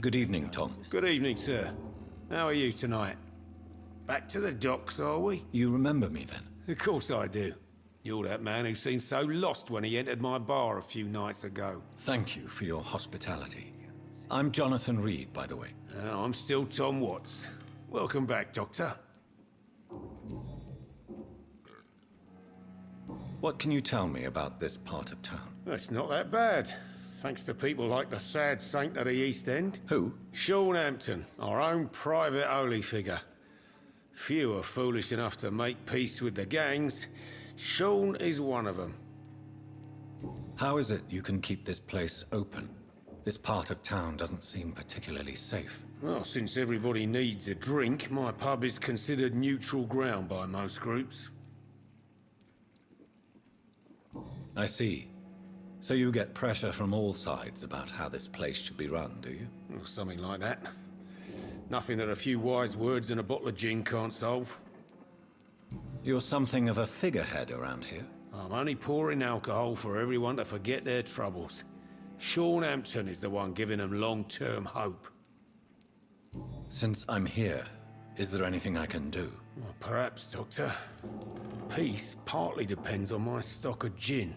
Good evening, Tom. Good evening, sir. How are you tonight? Back to the docks, are we? You remember me then? Of course I do. You're that man who seemed so lost when he entered my bar a few nights ago. Thank you for your hospitality. I'm Jonathan Reed, by the way. I'm still Tom Watts. Welcome back, Doctor. What can you tell me about this part of town? It's not that bad. Thanks to people like the sad saint of the East End. Who? Sean Hampton, our own private holy figure. Few are foolish enough to make peace with the gangs. Sean is one of them. How is it you can keep this place open? This part of town doesn't seem particularly safe. Well, since everybody needs a drink, my pub is considered neutral ground by most groups. I see. So you get pressure from all sides about how this place should be run, do you? Or something like that. Nothing that a few wise words and a bottle of gin can't solve. You're something of a figurehead around here. I'm only pouring alcohol for everyone to forget their troubles. Sean Hampton is the one giving them long-term hope. Since I'm here, is there anything I can do? Well, perhaps, Doctor. Peace partly depends on my stock of gin.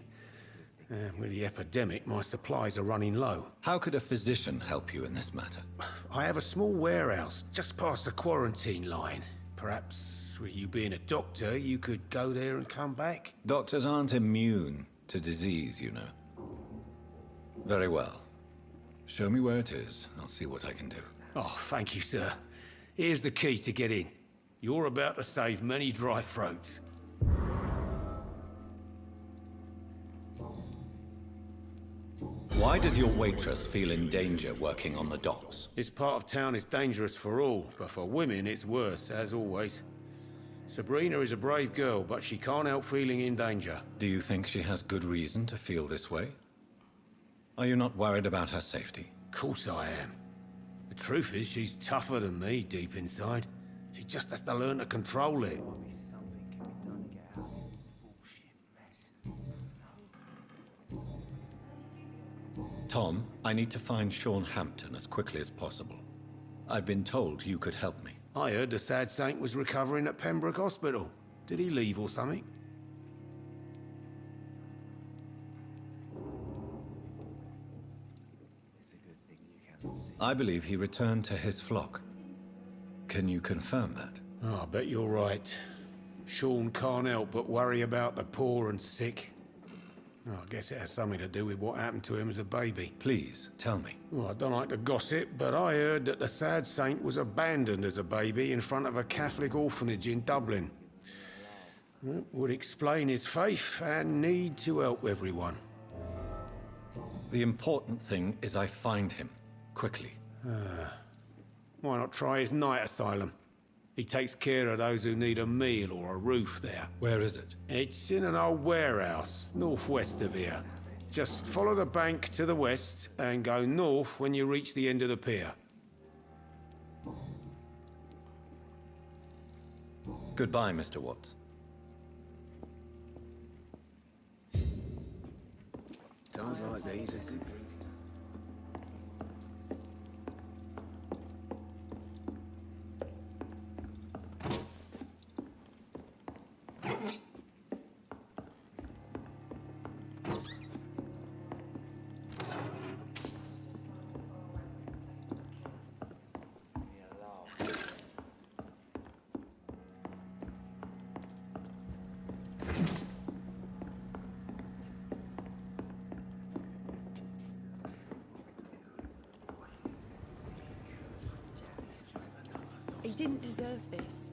With the epidemic, my supplies are running low. How could a physician help you in this matter? I have a small warehouse just past the quarantine line. Perhaps, with you being a doctor, you could go there and come back? Doctors aren't immune to disease, you know. Very well. Show me where it is. I'll see what I can do. Oh, thank you, sir. Here's the key to get in. You're about to save many dry throats. Why does your waitress feel in danger working on the docks? This part of town is dangerous for all, but for women it's worse, as always. Sabrina is a brave girl, but she can't help feeling in danger. Do you think she has good reason to feel this way? Are you not worried about her safety? Of course I am. The truth is, she's tougher than me deep inside. She just has to learn to control it. Tom, I need to find Sean Hampton as quickly as possible. I've been told you could help me. I heard the sad saint was recovering at Pembroke Hospital. Did he leave or something? I believe he returned to his flock. Can you confirm that? Oh, I bet you're right. Sean can't help but worry about the poor and sick. Oh, I guess it has something to do with what happened to him as a baby. Please, tell me. Well, I don't like to gossip, but I heard that the sad saint was abandoned as a baby in front of a Catholic orphanage in Dublin. That would explain his faith and need to help everyone. The important thing is I find him, quickly. Why not try his night asylum? He takes care of those who need a meal or a roof there. Where is it? It's in an old warehouse, northwest of here. Just follow the bank to the west and go north when you reach the end of the pier. Goodbye, Mr. Watts. Times like these are good. He didn't deserve this.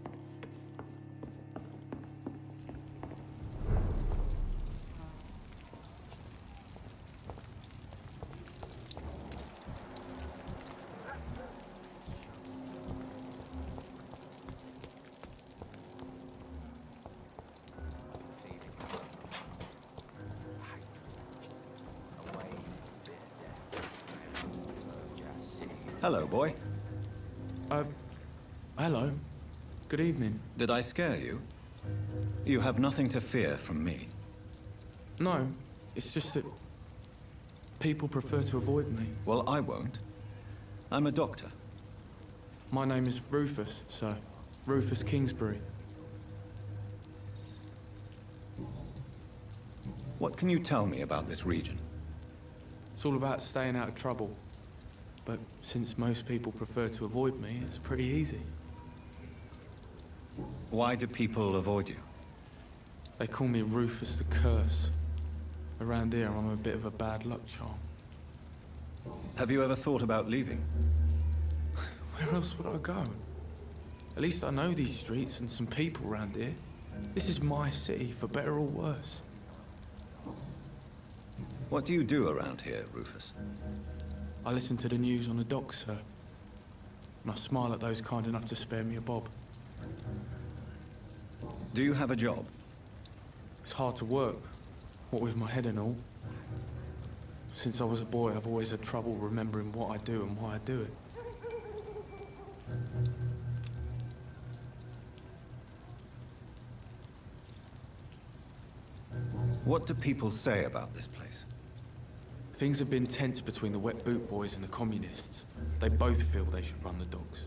Hello, boy. Hello. Good evening. Did I scare you? You have nothing to fear from me. No, it's just that people prefer to avoid me. Well, I won't. I'm a doctor. My name is Rufus, sir. Rufus Kingsbury. What can you tell me about this region? It's all about staying out of trouble. But since most people prefer to avoid me, it's pretty easy. Why do people avoid you? They call me Rufus the Curse. Around here, I'm a bit of a bad luck charm. Have you ever thought about leaving? Where else would I go? At least I know these streets and some people around here. This is my city, for better or worse. What do you do around here, Rufus? I listen to the news on the docks, sir. And I smile at those kind enough to spare me a bob. Do you have a job? It's hard to work, what with my head and all. Since I was a boy, I've always had trouble remembering what I do and why I do it. What do people say about this place? Things have been tense between the wet boot boys and the communists. They both feel they should run the docks.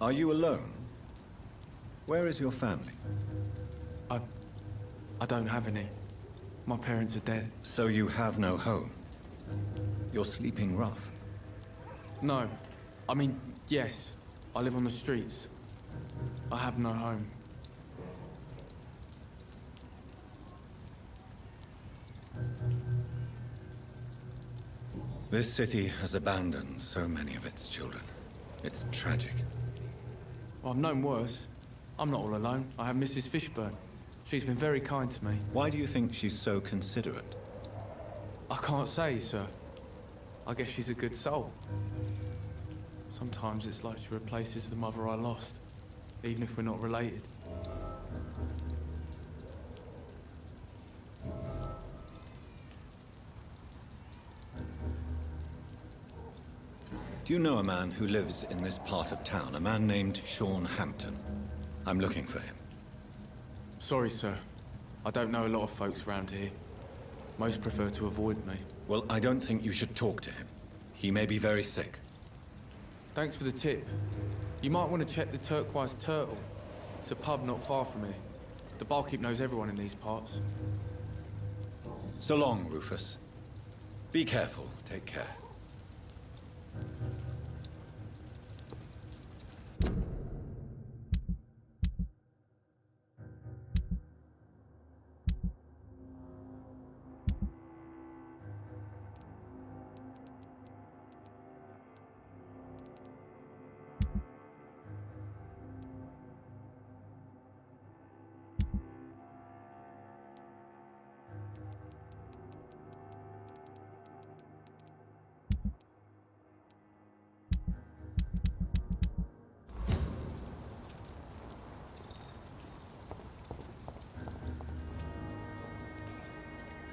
Are you alone? Where is your family? I don't have any. My parents are dead. So you have no home? You're sleeping rough? No. I mean, yes. I live on the streets. I have no home. This city has abandoned so many of its children. It's tragic. Well, I've known worse. I'm not all alone. I have Mrs. Fishburne. She's been very kind to me. Why do you think she's so considerate? I can't say, sir. I guess she's a good soul. Sometimes it's like she replaces the mother I lost, even if we're not related. Do you know a man who lives in this part of town? A man named Sean Hampton. I'm looking for him. Sorry, sir. I don't know a lot of folks around here. Most prefer to avoid me. Well, I don't think you should talk to him. He may be very sick. Thanks for the tip. You might want to check the Turquoise Turtle. It's a pub not far from here. The barkeep knows everyone in these parts. So long, Rufus. Be careful. Take care.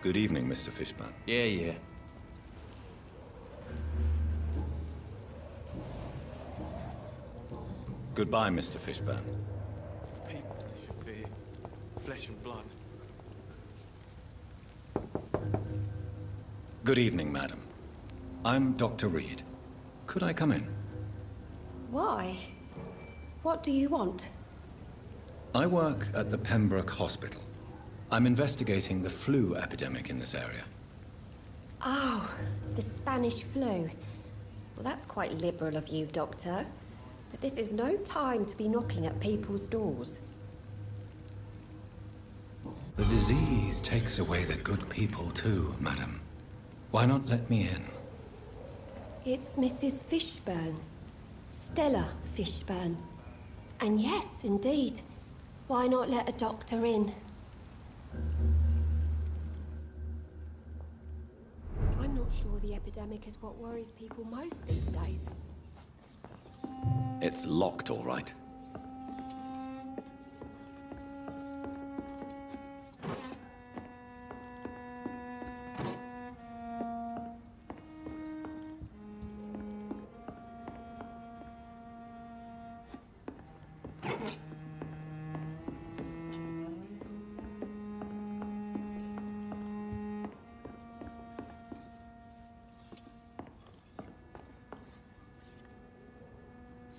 Good evening, Mr. Fishburne. Yeah. Goodbye, Mr. Fishburne. People they should fear. Flesh and blood. Good evening, madam. I'm Dr. Reed. Could I come in? Why? What do you want? I work at the Pembroke Hospital. I'm investigating the flu epidemic in this area. Oh, the Spanish flu. Well, that's quite liberal of you, Doctor. But this is no time to be knocking at people's doors. The disease takes away the good people too, madam. Why not let me in? It's Mrs. Fishburne. Stella Fishburne. And yes, indeed. Why not let a doctor in? I'm not sure the epidemic is what worries people most these days. It's locked, all right.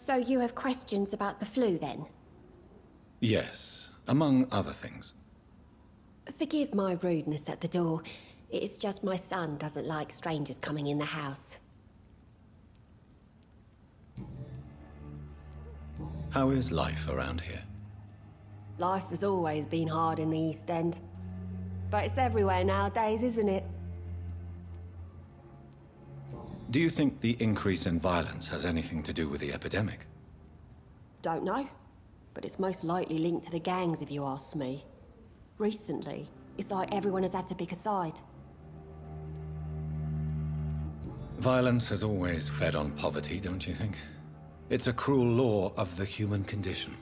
So you have questions about the flu, then? Yes, among other things. Forgive my rudeness at the door. It's just my son doesn't like strangers coming in the house. How is life around here? Life has always been hard in the East End. But it's everywhere nowadays, isn't it? Do you think the increase in violence has anything to do with the epidemic? Don't know. But it's most likely linked to the gangs, if you ask me. Recently, it's like everyone has had to pick a side. Violence has always fed on poverty, don't you think? It's a cruel law of the human condition.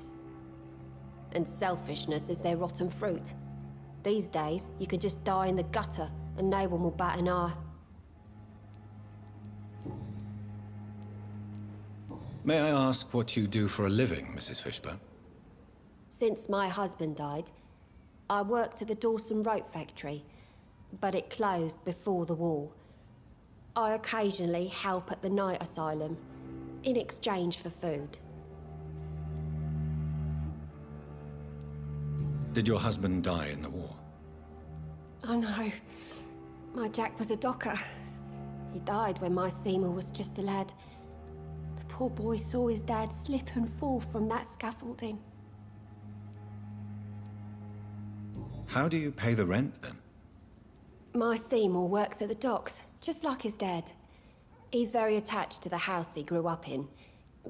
And selfishness is their rotten fruit. These days, you can just die in the gutter and no one will bat an eye. May I ask what you do for a living, Mrs. Fishburne? Since my husband died, I worked at the SHAREfactory, but it closed before the war. I occasionally help at the night asylum, in exchange for food. Did your husband die in the war? Oh no, my Jack was a docker. He died when my Seymour was just a lad. The poor boy saw his dad slip and fall from that scaffolding. How do you pay the rent, then? My Seymour works at the docks, just like his dad. He's very attached to the house he grew up in.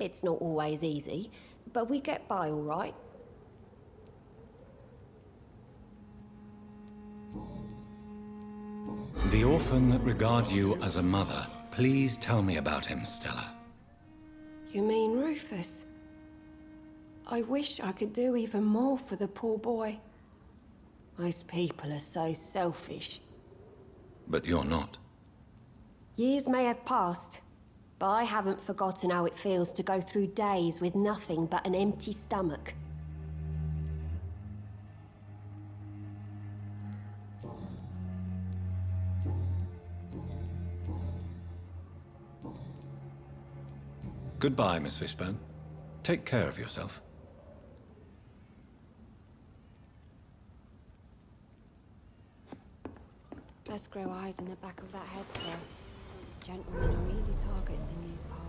It's not always easy, but we get by all right. The orphan that regards you as a mother. Please tell me about him, Stella. You mean Rufus? I wish I could do even more for the poor boy. Most people are so selfish. But you're not. Years may have passed, but I haven't forgotten how it feels to go through days with nothing but an empty stomach. Goodbye, Miss Fishburne. Take care of yourself. Let's grow eyes in the back of that head, sir. Gentlemen are easy targets in these parts.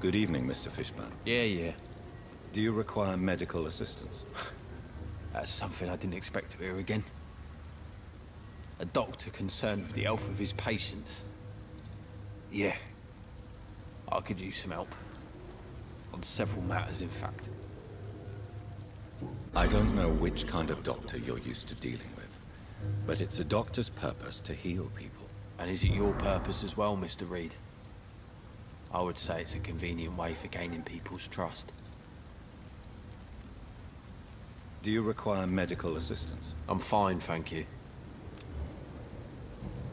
Good evening, Mr. Fishburne. Yeah. Do you require medical assistance? That's something I didn't expect to hear again. A doctor concerned with the health of his patients. Yeah, I could use some help. On several matters, in fact. I don't know which kind of doctor you're used to dealing with, but it's a doctor's purpose to heal people. And is it your purpose as well, Mr. Reed? I would say it's a convenient way for gaining people's trust. Do you require medical assistance? I'm fine, thank you.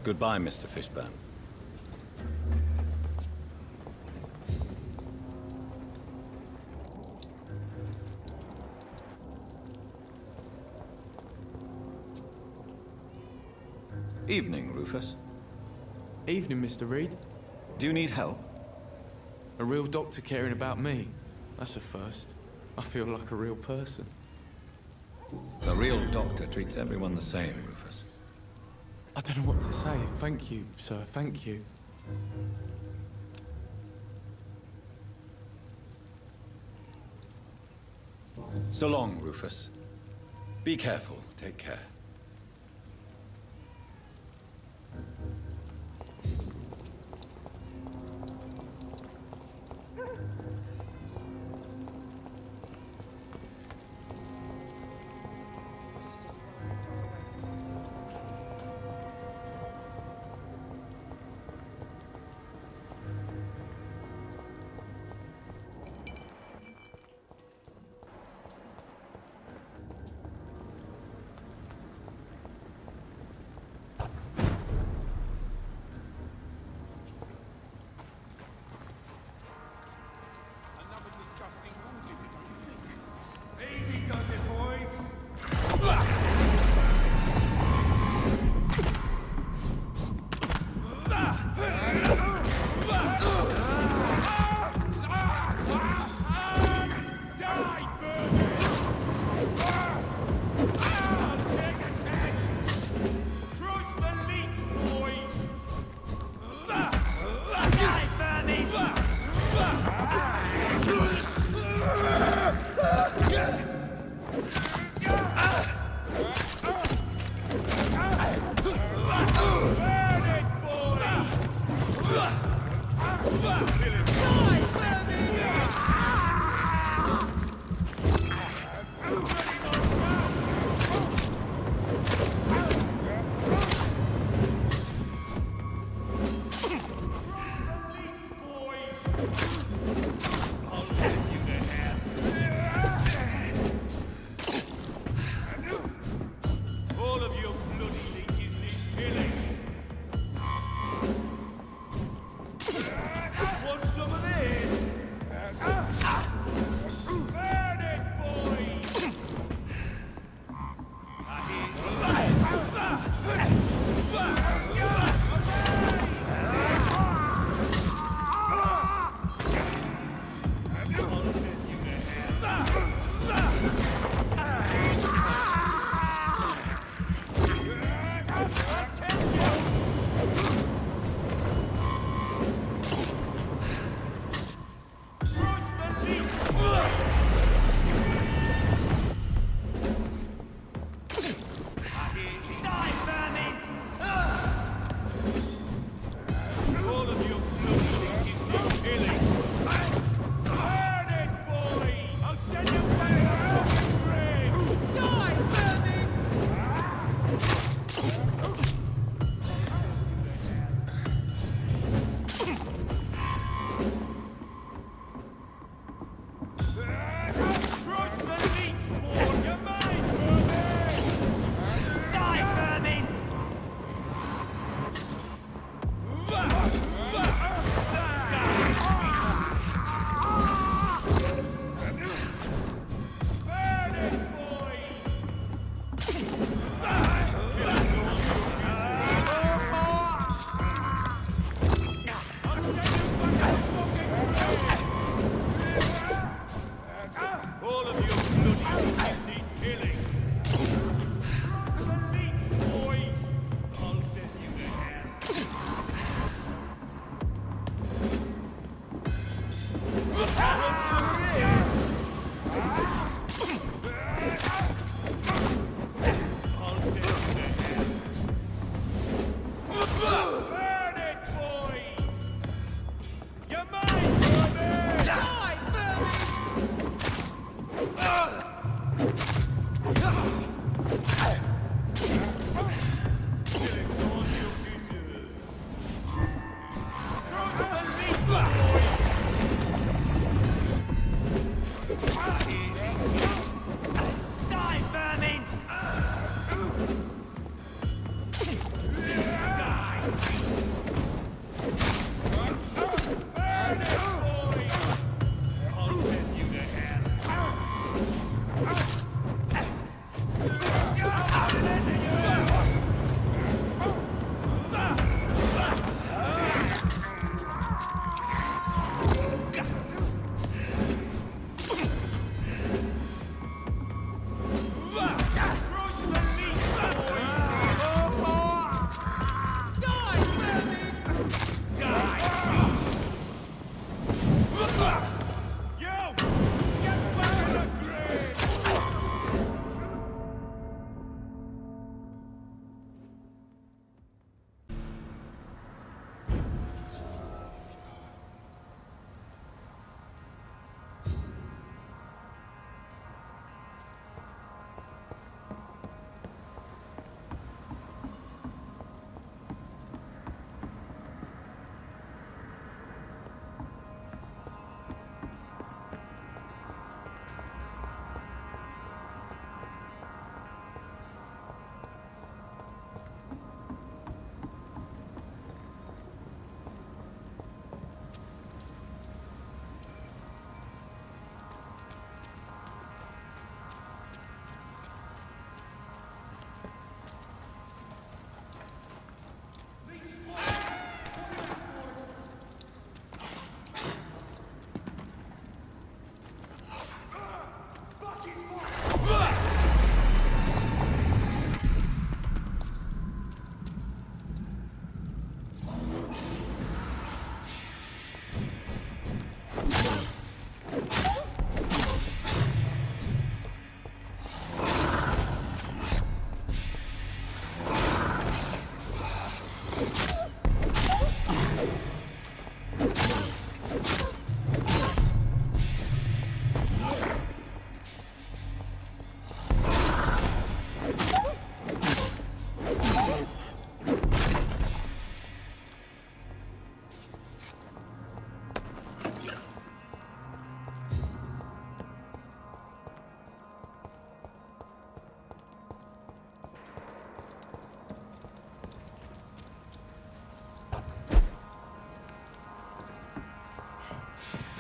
Goodbye, Mr. Fishburne. Evening, Rufus. Evening, Mr. Reed. Do you need help? A real doctor caring about me. That's a first. I feel like a real person. A real doctor treats everyone the same, Rufus. I don't know what to say. Thank you, sir. Thank you. So long, Rufus. Be careful. Take care.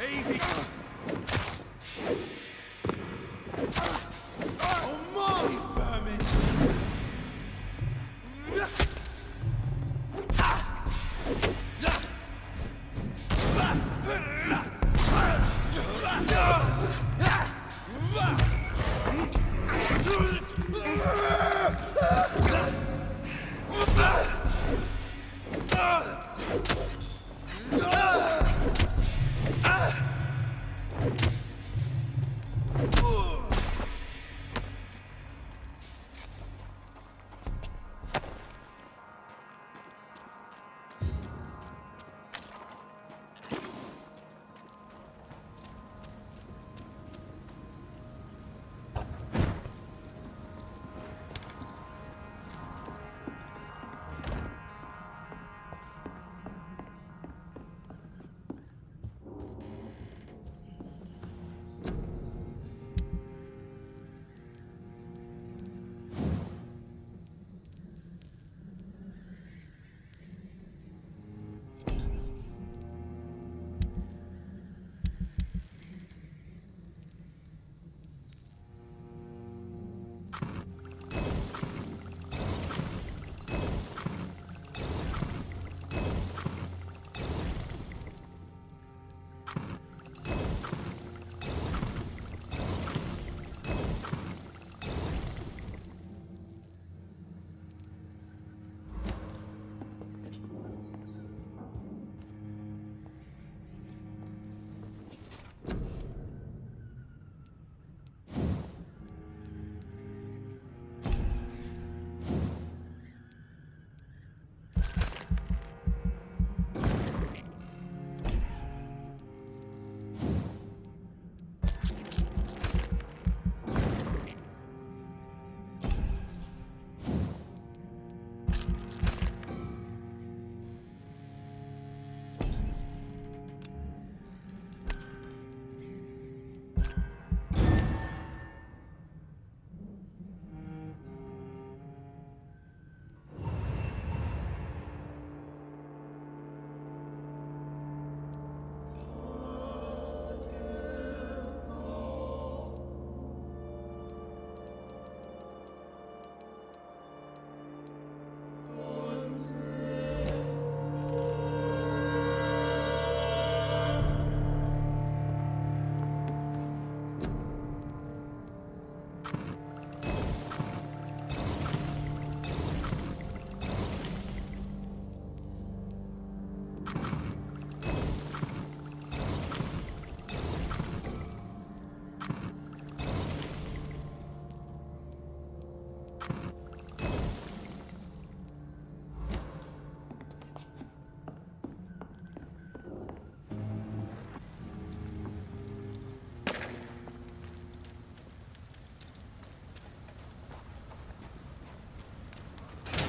Easy. Oh my, vermin!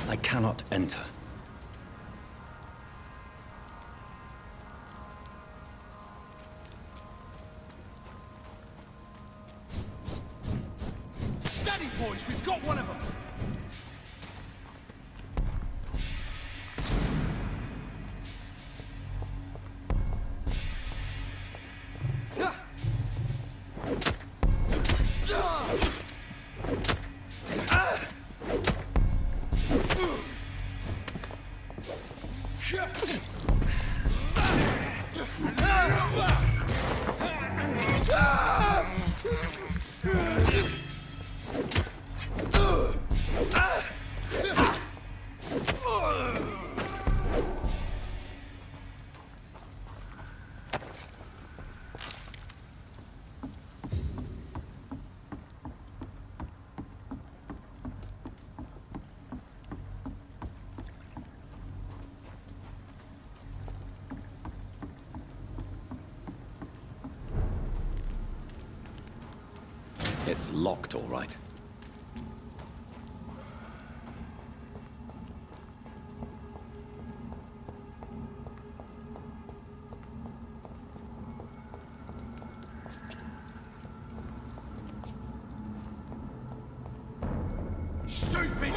I cannot enter. Steady, boys, we've got one of them. It's locked, all right. Stupid!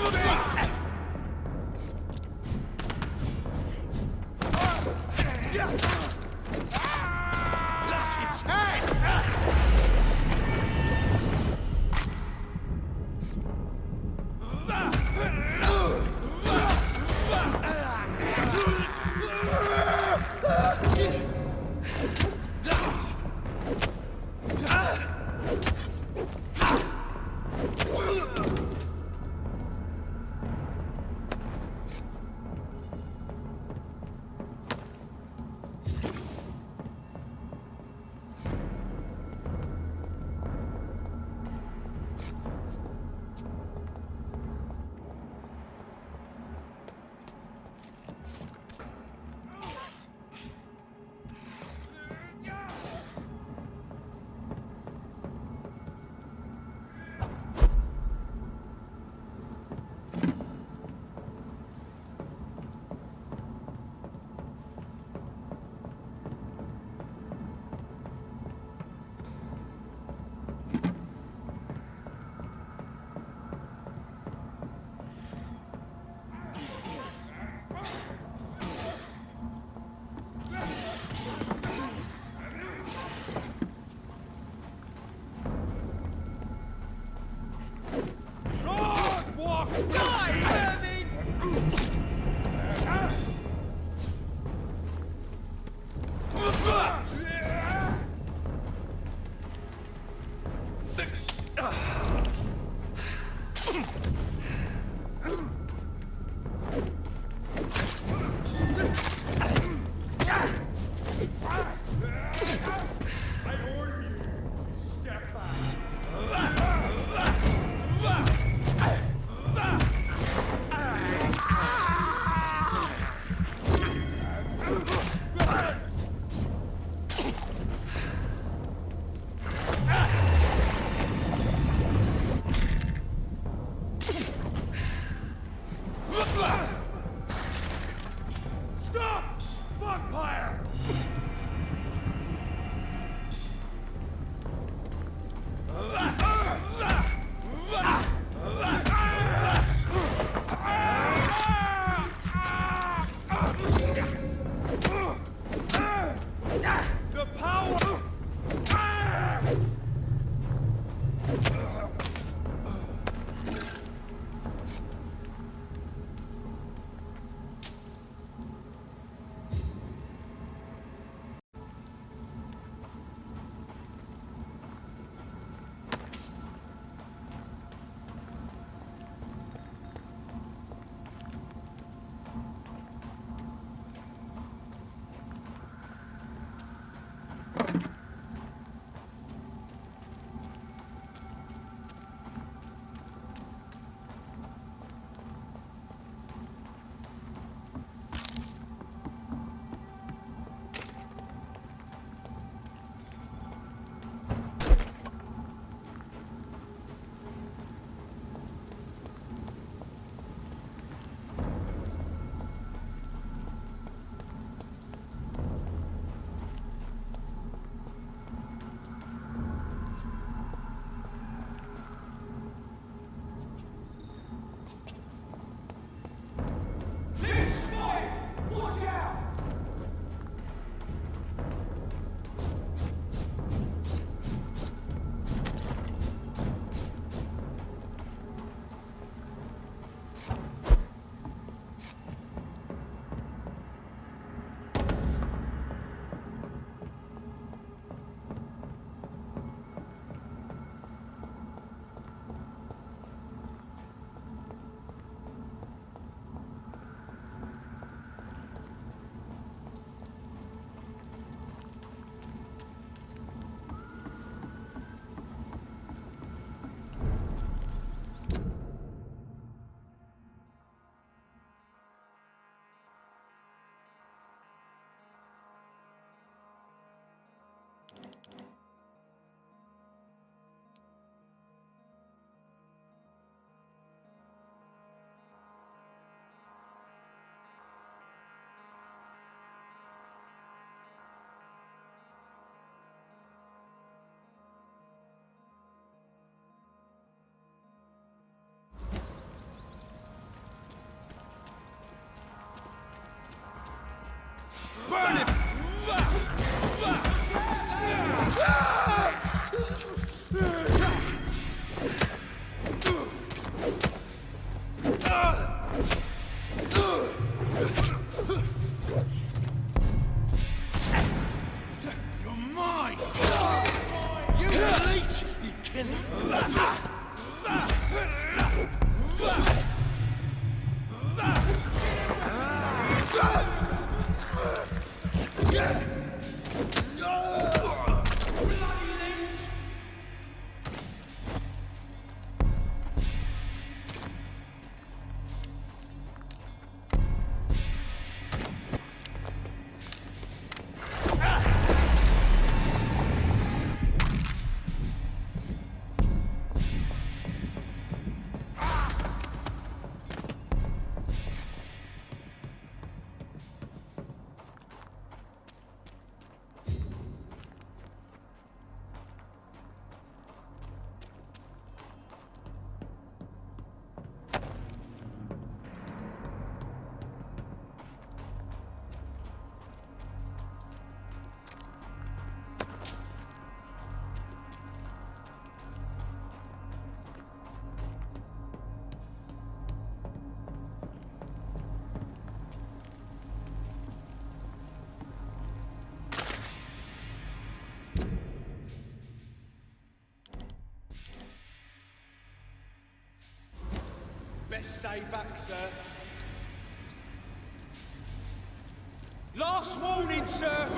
You're mine! You leeches need killing! Best stay back, sir. Last warning, sir!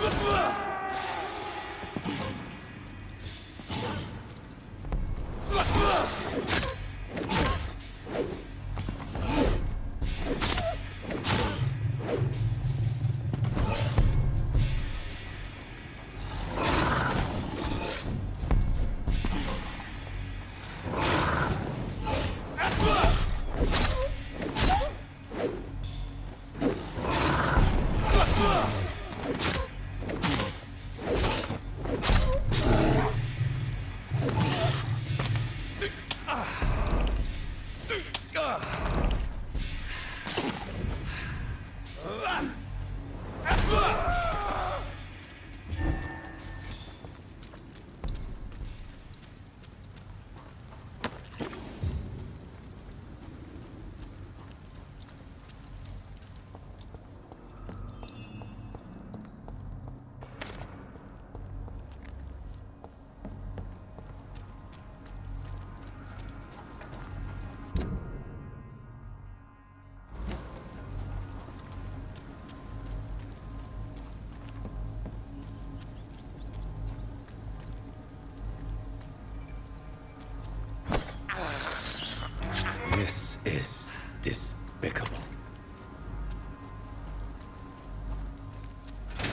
This is despicable.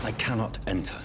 I cannot enter.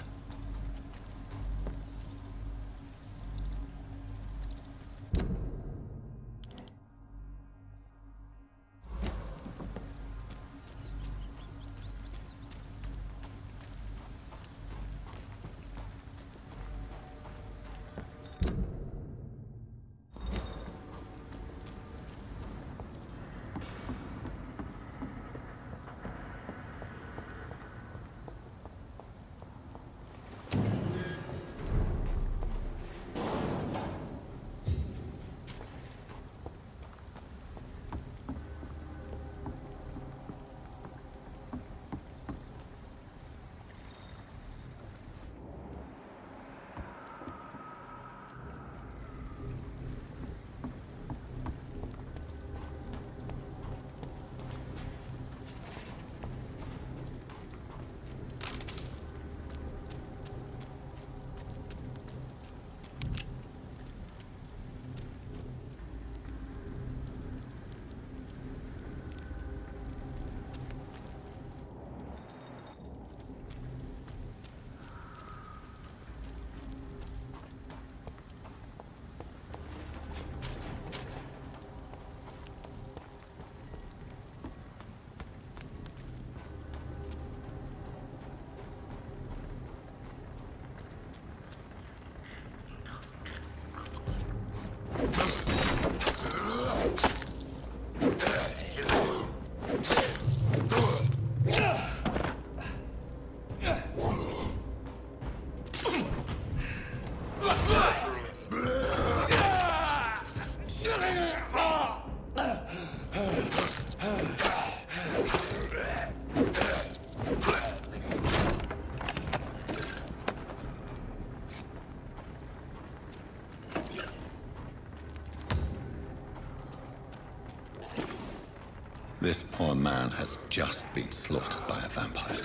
This poor man has just been slaughtered by a vampire.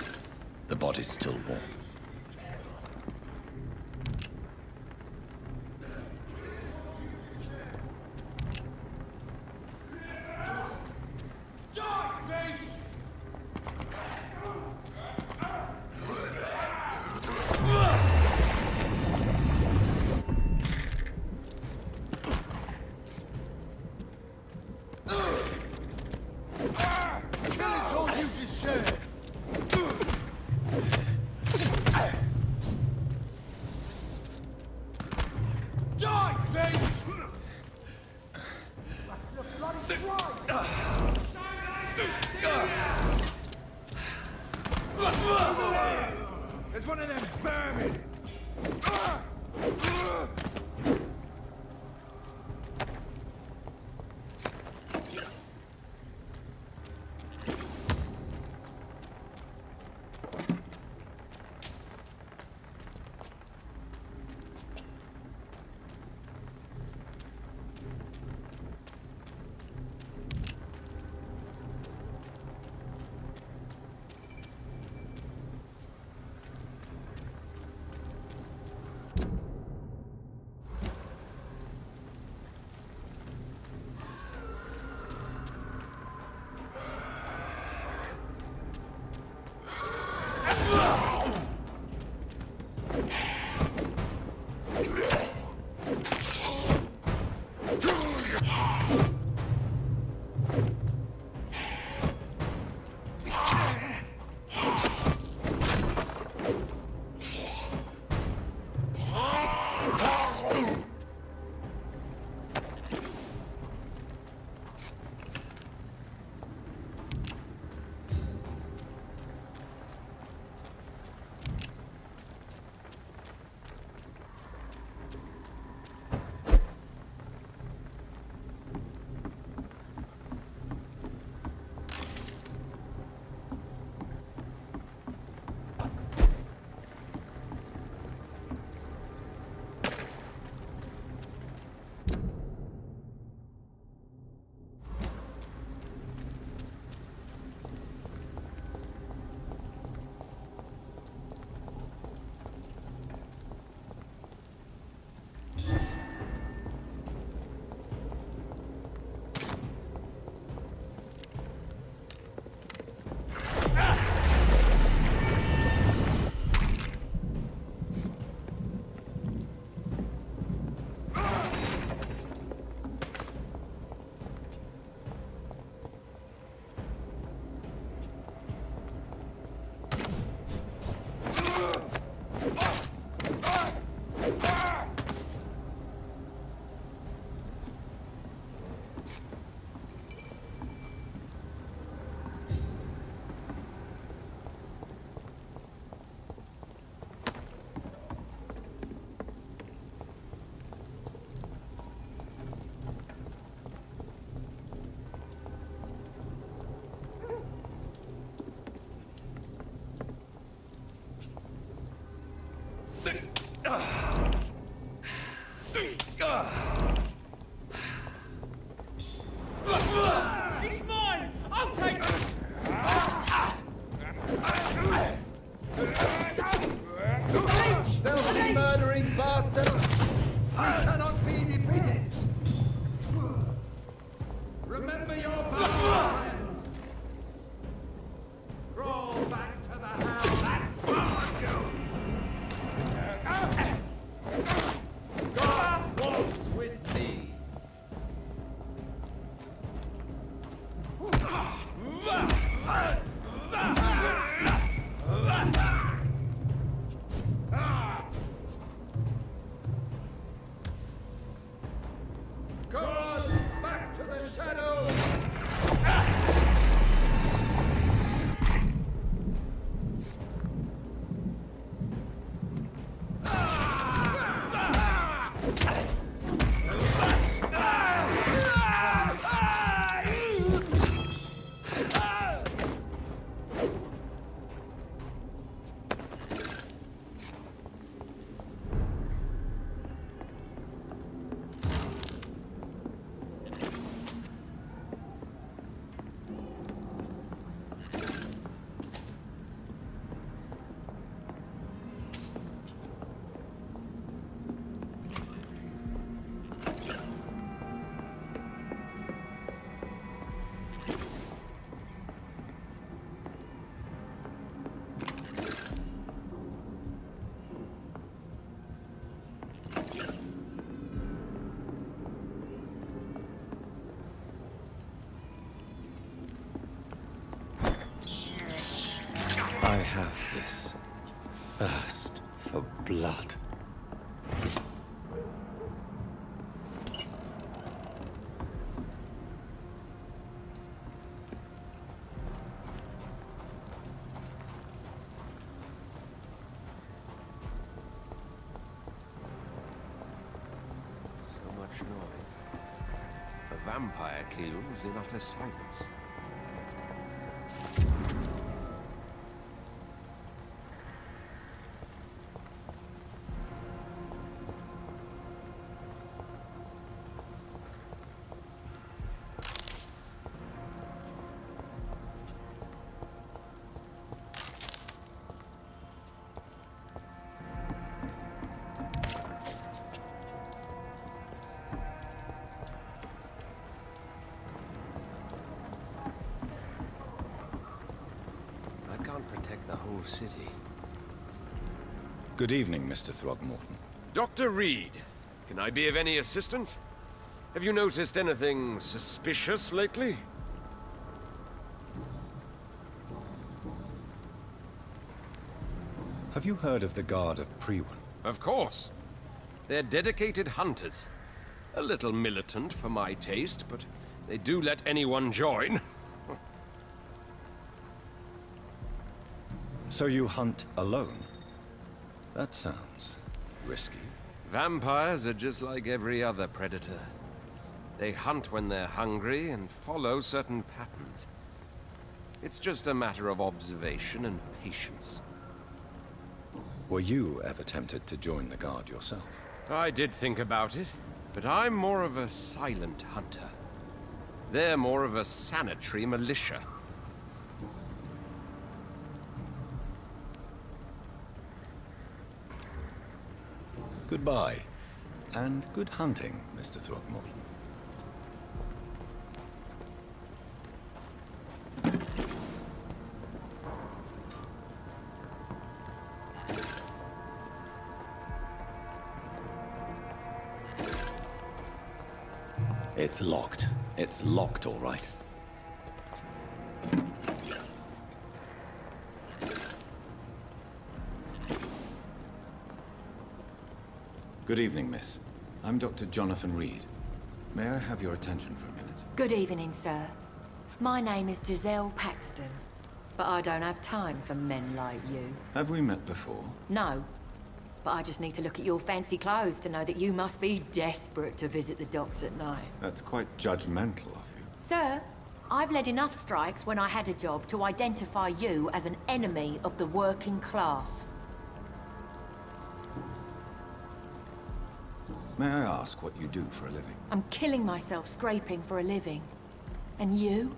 The body's still warm. Killing's all you deserve. Die, beast! There's one of them vermin! He's mine! I'll take him! Filthy murdering bastard! We cannot be defeated! Remember your power, friends! Crawl back to the house and I have this thirst for blood. So much noise. The vampire kills in utter silence. Protect the whole city. Good evening, Mr. Throgmorton. Dr. Reed, can I be of any assistance? Have you noticed anything suspicious lately? Have you heard of the Guard of Priwen? Of course. They're dedicated hunters. A little militant for my taste, but they do let anyone join. So you hunt alone? That sounds risky. Vampires are just like every other predator. They hunt when they're hungry and follow certain patterns. It's just a matter of observation and patience. Were you ever tempted to join the Guard yourself? I did think about it, but I'm more of a silent hunter. They're more of a sanitary militia. Goodbye, and good hunting, Mr. Throgmorton. It's locked. It's locked, all right. Good evening, miss. I'm Dr. Jonathan Reed. May I have your attention for a minute? Good evening, sir. My name is Giselle Paxton, but I don't have time for men like you. Have we met before? No, but I just need to look at your fancy clothes to know that you must be desperate to visit the docks at night. That's quite judgmental of you. Sir, I've led enough strikes when I had a job to identify you as an enemy of the working class. May I ask what you do for a living? I'm killing myself scraping for a living. And you?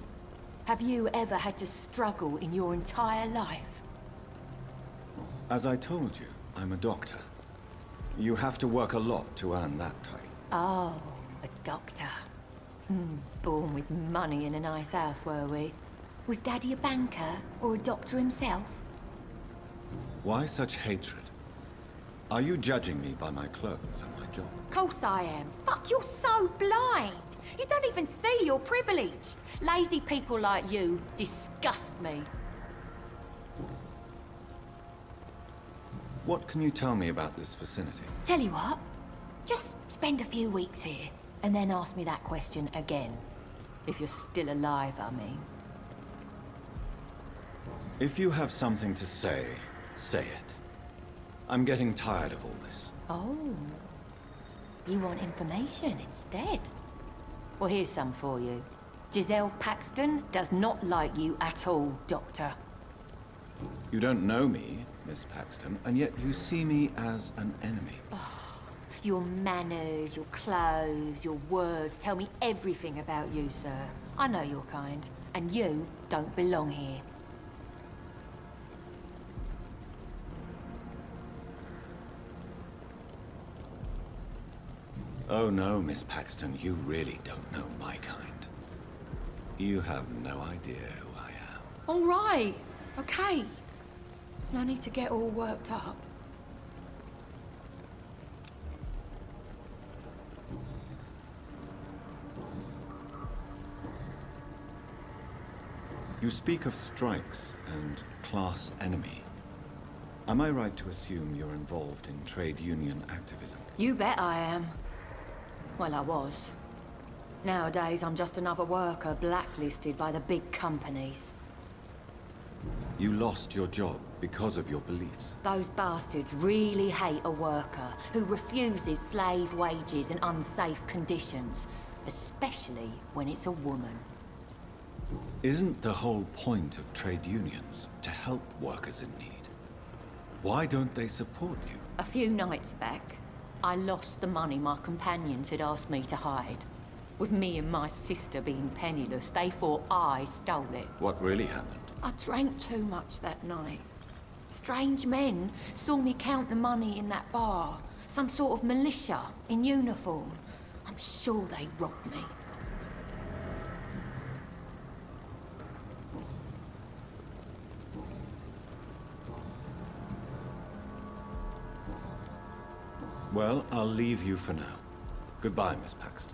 Have you ever had to struggle in your entire life? As I told you, I'm a doctor. You have to work a lot to earn that title. Oh, a doctor. Born with money in a nice house, were we? Was Daddy a banker or a doctor himself? Why such hatred? Are you judging me by my clothes and my job? Course I am. Fuck, you're so blind. You don't even see your privilege. Lazy people like you disgust me. What can you tell me about this vicinity? Tell you what, just spend a few weeks here, and then ask me that question again. If you're still alive, I mean. If you have something to say, say it. I'm getting tired of all this. Oh. You want information instead? Well, here's some for you. Giselle Paxton does not like you at all, Doctor. You don't know me, Miss Paxton, and yet you see me as an enemy. Your manners, your clothes, your words tell me everything about you, sir. I know your kind, and you don't belong here. Oh no, Miss Paxton, you really don't know my kind. You have no idea who I am. All right, okay. No need to get all worked up. You speak of strikes and class enemy. Am I right to assume you're involved in trade union activism? You bet I am. Well, I was. Nowadays, I'm just another worker blacklisted by the big companies. You lost your job because of your beliefs. Those bastards really hate a worker who refuses slave wages and unsafe conditions, especially when it's a woman. Isn't the whole point of trade unions to help workers in need? Why don't they support you? A few nights back, I lost the money my companions had asked me to hide. With me and my sister being penniless, they thought I stole it. What really happened? I drank too much that night. Strange men saw me count the money in that bar. Some sort of militia in uniform. I'm sure they robbed me. Well, I'll leave you for now. Goodbye, Miss Paxton.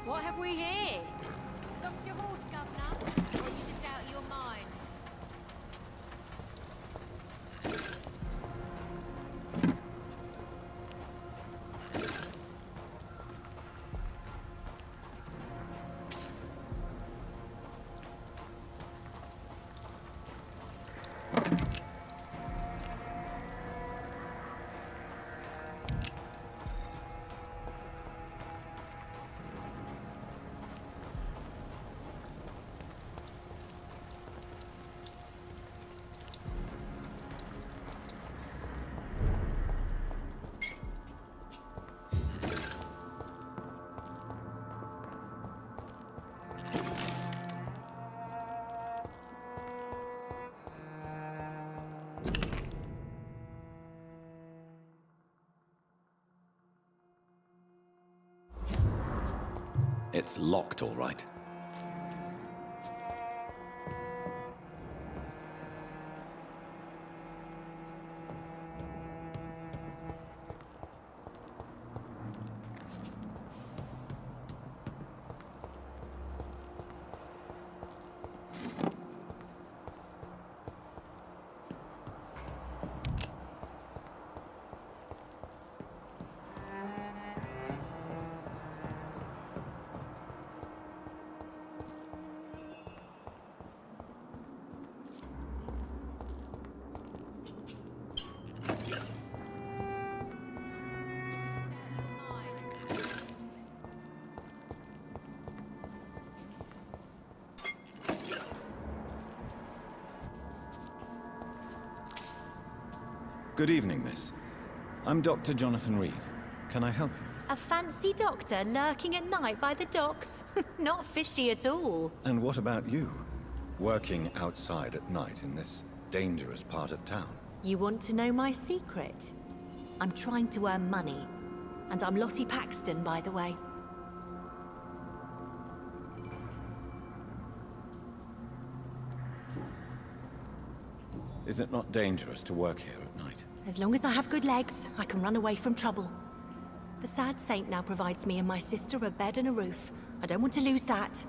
What have we here? Lost your horse, Governor? Or are you just out of your mind? It's locked, all right. Good evening, miss. I'm Dr. Jonathan Reed. Can I help you? A fancy doctor lurking at night by the docks? Not fishy at all. And what about you? Working outside at night in this dangerous part of town? You want to know my secret? I'm trying to earn money. And I'm Lottie Paxton, by the way. Is it not dangerous to work here at night? As long as I have good legs, I can run away from trouble. The Sad Saint now provides me and my sister a bed and a roof. I don't want to lose that.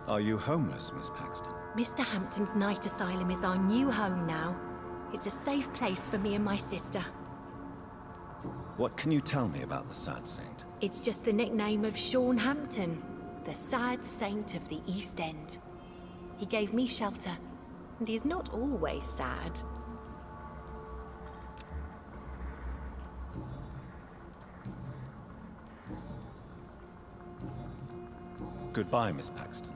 Are you homeless, Miss Paxton? Mr. Hampton's night asylum is our new home now. It's a safe place for me and my sister. What can you tell me about the Sad Saint? It's just the nickname of Sean Hampton, the Sad Saint of the East End. He gave me shelter, and he's not always sad. Goodbye, Miss Paxton.